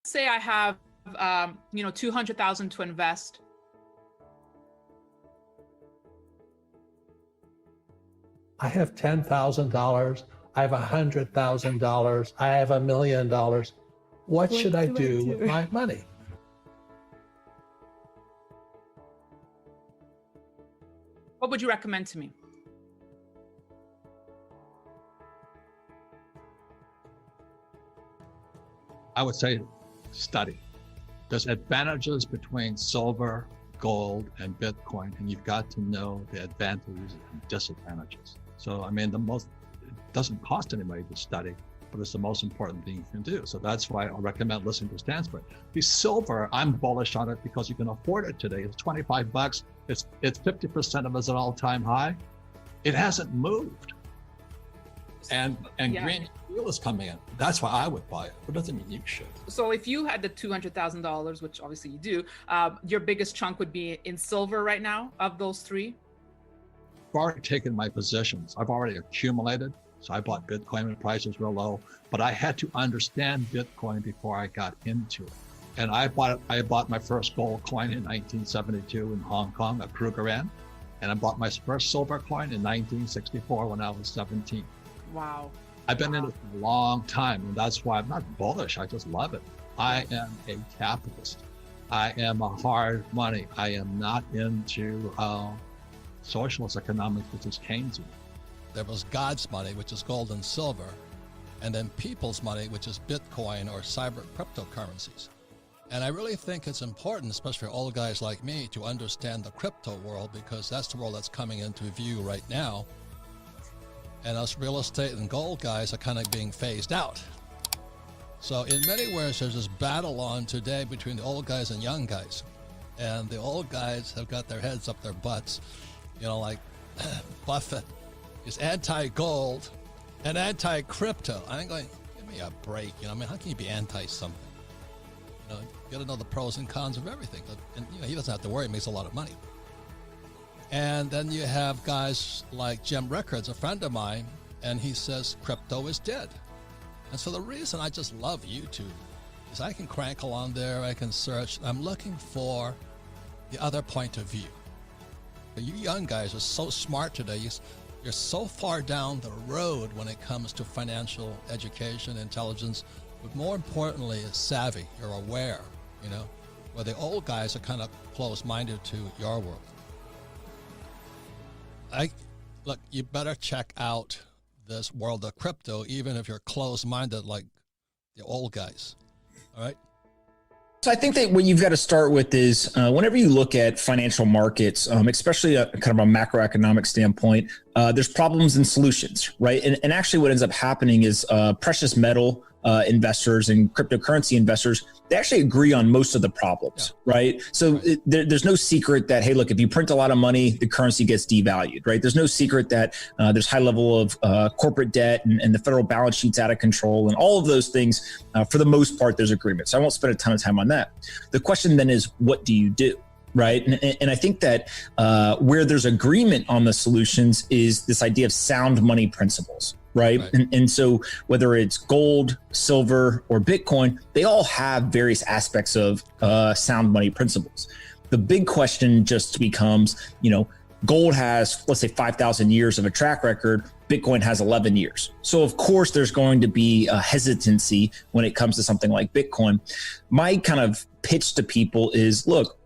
say I have, 200,000 to invest. I have $10,000. I have $100,000. I have $1 million. What should I do with my money? What would you recommend to me? I would say study. There's advantages between silver, gold, and Bitcoin, and you've got to know the advantages and disadvantages. So, it doesn't cost anybody to study, but it's the most important thing you can do. So that's why I recommend listening to Stan's book. The silver, I'm bullish on it because you can afford it today. It's $25. It's 50% of its all-time high. It hasn't moved. And Yeah. green steel is coming in. That's why I would buy it. But it doesn't mean you should. So if you had the $200,000, which obviously you do, your biggest chunk would be in silver right now of those three? I've already taken my positions. I've already accumulated. So I bought Bitcoin when prices were low, but I had to understand Bitcoin before I got into it. And I bought my first gold coin in 1972 in Hong Kong, a Krugerrand. And I bought my first silver coin in 1964 when I was 17. Wow. I've been in it for a long time, and that's why I'm not bullish. I just love it. I am a capitalist. I am a hard money. I am not into socialist economics, which is Keynesian. There was God's money, which is gold and silver, and then people's money, which is Bitcoin or cyber cryptocurrencies. And I really think it's important, especially for old guys like me, to understand the crypto world, because that's the world that's coming into view right now. And us real estate and gold guys are kind of being phased out. So in many ways, there's this battle on today between the old guys and young guys. And the old guys have got their heads up their butts, like Buffett is anti-gold and anti-crypto. I'm going, give me a break. How can you be anti-something? You got to know the pros and cons of everything. And he doesn't have to worry. He makes a lot of money. And then you have guys like Jim Rickards, a friend of mine, and he says crypto is dead. And so the reason I just love YouTube is I can crank along there, I can search. I'm looking for the other point of view. You young guys are so smart today. You're so far down the road when it comes to financial education, intelligence, but more importantly, is savvy. You're aware, where the old guys are kind of close-minded to your world. Look, you better check out this world of crypto, even if you're close-minded like the old guys. All right? So I think that what you've got to start with is whenever you look at financial markets, especially kind of a macroeconomic standpoint, there's problems and solutions, right? And actually what ends up happening is precious metal investors and cryptocurrency investors, they actually agree on most of the problems, right? So there's no secret that, hey, look, if you print a lot of money, the currency gets devalued, right? There's no secret that there's high level of corporate debt and the federal balance sheet's out of control and all of those things. For the most part, there's agreement. So I won't spend a ton of time on that. The question then is, what do you do? Right. And I think that where there's agreement on the solutions is this idea of sound money principles. Right. And so whether it's gold, silver, or Bitcoin, they all have various aspects of sound money principles. The big question just becomes, gold has, let's say, 5,000 years of a track record. Bitcoin has 11 years. So of course, there's going to be a hesitancy when it comes to something like Bitcoin. My kind of pitch to people is, look,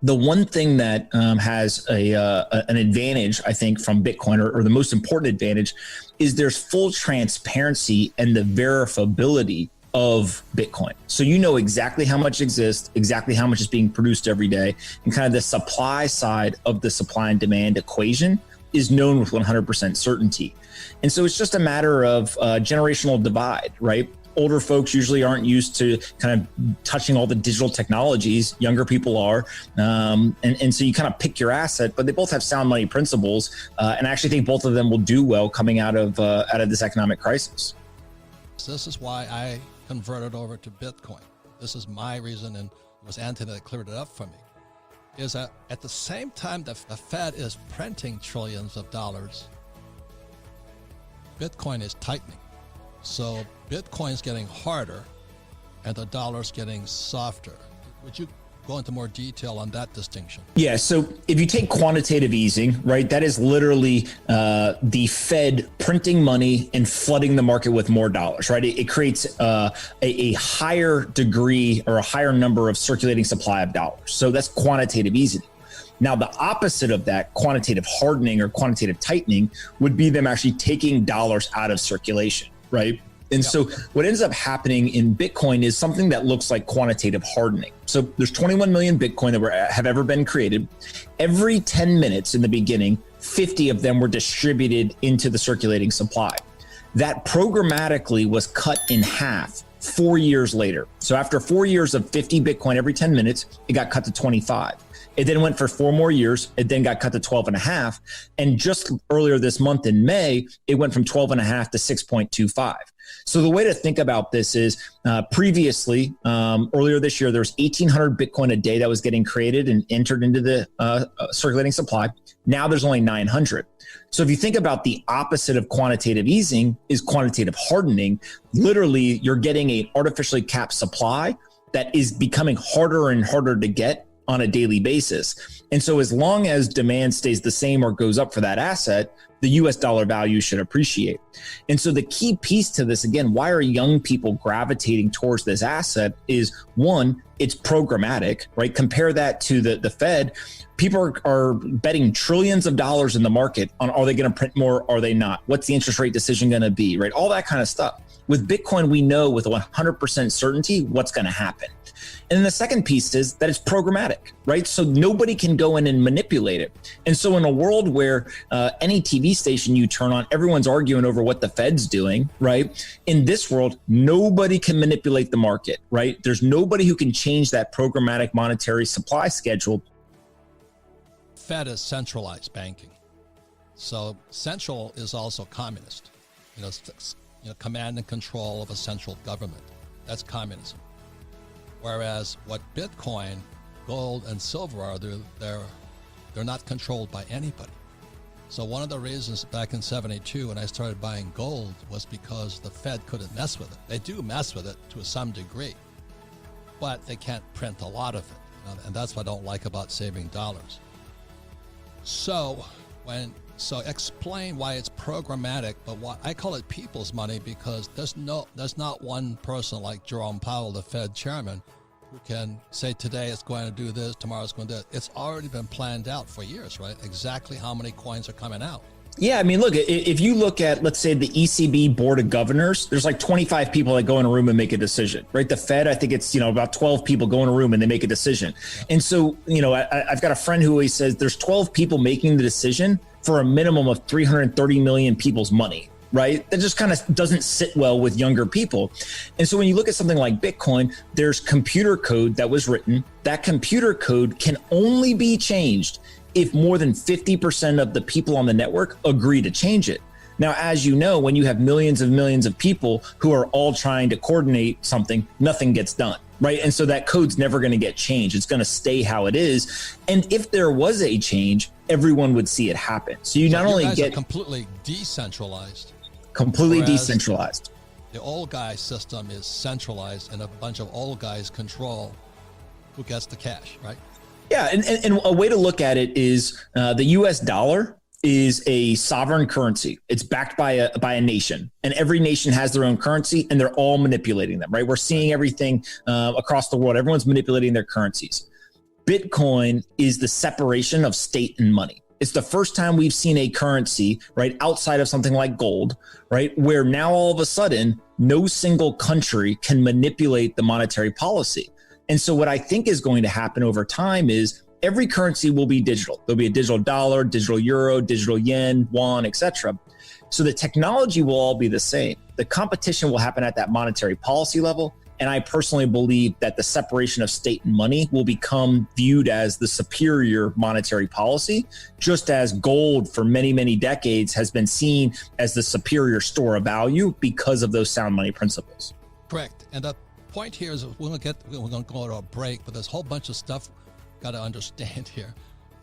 the one thing that has an advantage, I think, from Bitcoin, or the most important advantage, is there's full transparency and the verifiability of Bitcoin. So you know exactly how much exists, exactly how much is being produced every day, and kind of the supply side of the supply and demand equation is known with 100% certainty. And so it's just a matter of generational divide, right? Older folks usually aren't used to kind of touching all the digital technologies. Younger people are. And so you kind of pick your asset, but they both have sound money principles. And I actually think both of them will do well coming out of this economic crisis. So this is why I converted over to Bitcoin. This is my reason, and it was Anthony that cleared it up for me, is that at the same time that the Fed is printing trillions of dollars, Bitcoin is tightening. So Bitcoin's getting harder, and the dollar's getting softer. Would you go into more detail on that distinction? Yeah. So if you take quantitative easing, right, that is literally the Fed printing money and flooding the market with more dollars, right? It creates a higher degree or a higher number of circulating supply of dollars. So that's quantitative easing. Now, the opposite of that, quantitative hardening or quantitative tightening, would be them actually taking dollars out of circulation, right? And so what ends up happening in Bitcoin is something that looks like quantitative hardening. So there's 21 million Bitcoin that have ever been created. Every 10 minutes in the beginning, 50 of them were distributed into the circulating supply. That programmatically was cut in half 4 years later. So after 4 years of 50 Bitcoin every 10 minutes, it got cut to 25. It then went for 4 more years. It then got cut to 12 and a half. And just earlier this month in May, it went from 12 and a half to 6.25. So the way to think about this is previously, earlier this year, there was 1,800 Bitcoin a day that was getting created and entered into the circulating supply. Now there's only 900. So if you think about the opposite of quantitative easing is quantitative hardening, literally you're getting an artificially capped supply that is becoming harder and harder to get on a daily basis. And so as long as demand stays the same or goes up for that asset, the US dollar value should appreciate. And so the key piece to this, again, why are young people gravitating towards this asset is, one, it's programmatic, right? Compare that to the Fed. People are betting trillions of dollars in the market on, are they going to print more? Are they not? What's the interest rate decision going to be, right? All that kind of stuff. With Bitcoin, we know with 100% certainty what's going to happen. And then the second piece is that it's programmatic, right? So nobody can go in and manipulate it. And so in a world where any TV station you turn on, everyone's arguing over what the Fed's doing, right? In this world, nobody can manipulate the market, right? There's nobody who can change that programmatic monetary supply schedule. Fed is centralized banking. So central is also communist, command and control of a central government. That's communism. Whereas what Bitcoin, gold, and silver are, they're not controlled by anybody. So one of the reasons back in 72 when I started buying gold was because the Fed couldn't mess with it. They do mess with it to some degree, but they can't print a lot of it. And that's what I don't like about saving dollars. So explain why it's programmatic, but why I call it people's money, because there's not one person like Jerome Powell, the Fed chairman, who can say today it's going to do this, tomorrow it's going to do that. It's already been planned out for years, right? Exactly how many coins are coming out. Yeah, I mean, look, if you look at, let's say, the ECB board of governors, there's like 25 people that go in a room and make a decision, right? The Fed, I think it's, about 12 people go in a room and they make a decision. Yeah. And so, I've got a friend who always says there's 12 people making the decision for a minimum of 330 million people's money, right? That just kind of doesn't sit well with younger people. And so when you look at something like Bitcoin, there's computer code that was written. That computer code can only be changed if more than 50% of the people on the network agree to change it. Now, as you know, when you have millions of people who are all trying to coordinate something, nothing gets done, right? And so that code's never going to get changed. It's going to stay how it is. And if there was a change, everyone would see it happen. So you not only get completely decentralized. Completely decentralized. The old guy system is centralized, and a bunch of old guys control who gets the cash, right? Yeah, and a way to look at it is the U.S. dollar is a sovereign currency. It's backed by a nation, and every nation has their own currency, and they're all manipulating them, right? We're seeing everything across the world. Everyone's manipulating their currencies. Bitcoin is the separation of state and money. It's the first time we've seen a currency, right, outside of something like gold, right, where now all of a sudden no single country can manipulate the monetary policy. And so what I think is going to happen over time is every currency will be digital. There'll be a digital dollar, digital euro, digital yen, won, etc. So the technology will all be the same. The competition will happen at that monetary policy level. And I personally believe that the separation of state and money will become viewed as the superior monetary policy, just as gold for many, many decades has been seen as the superior store of value because of those sound money principles. Correct. And the point here is we're going to go to a break, but there's a whole bunch of stuff got to understand here,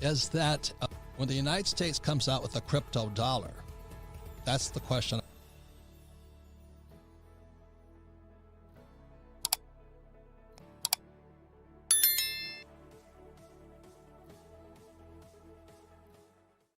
is that when the United States comes out with a crypto dollar, that's the question.